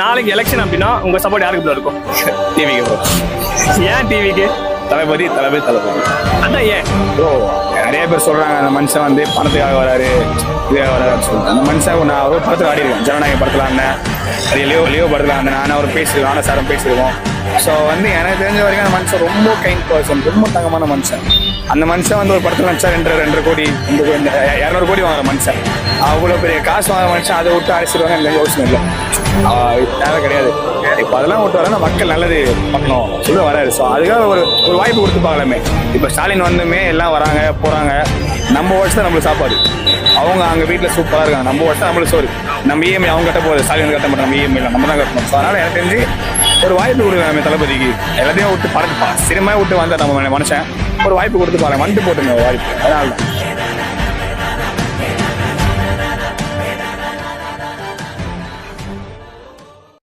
நாளைக்கு எலெக்ஷன் அப்படின்னா உங்க சப்போர்ட் யாருக்கு ப்ரோ இருக்கும்? டிவிக்கு ப்ரோ. ஏன் டிவிக்கு? தளபதி. அதான் ஏன் ப்ரோ நிறைய பேர் சொல்றாங்க அந்த மனுஷன் வந்து பணத்துக்காக வராரு, இதுக்காக வராருன்னு சொல்லிட்டு. அந்த மனுஷன் நான் ஒரு படத்தில் ஆடிருக்கேன், ஜனநாயக படத்தில் ஆடினேன், லியோ படத்தில் ஆடினேன், நானும் அவர் பேசியிருக்கோம், நானும் சாரும் பேசியிருக்கோம். ஸோ வந்து எனக்கு தெரிஞ்ச வரைக்கும் அந்த மனுஷன் ரொம்ப கைண்ட் பர்சன், ரொம்ப தங்கமான மனுஷன். அந்த மனுஷன் வந்து ஒரு படத்தில் நினச்சா 2 கோடி 200 கோடி வாங்குற மனுஷன், அவ்வளோ பெரிய காசு வாங்குற மனுஷன். அதை விட்டு அரசியல் எனக்கு யோசனை இல்லை, தேவை கிடையாது. இப்போ அதெல்லாம் விட்டு வர மக்கள் நல்லது பண்ணணும் சொல்ல வராரு. ஸோ அதுக்காக ஒரு வாய்ப்பு கொடுத்து பார்க்கலாமே. இப்போ ஸ்டாலின் வந்துமே எல்லாம் வராங்க போகிறாங்க, நம்ம வச்சு தான் நம்மளுக்கு சாப்பாடு. அவங்க அங்கே வீட்டில் சூப்பராக இருக்காங்க, நம்ம வச்சு தான் நம்மளுக்கு சோறு. நம்ம இஎம்ஐ அவங்க கட்ட போகுது, ஸ்டாலின் கட்ட மாட்டோம், நம்ம இஎம்ஐ நம்ம தான் கட்டணும். ஸோ அதனால் எனக்கு தெரிஞ்சு ஒரு வாய்ப்பு கொடுக்கலாமே தளபதிக்கு. எல்லாத்தையும் விட்டு படத்து சினிமா விட்டு வந்தால் நம்ம மனுஷன் ஒரு வாய்ப்பு கொடுத்து பாருங்க, வந்துட்டு போட்டுங்க வாய்ப்பு. அதனால தான்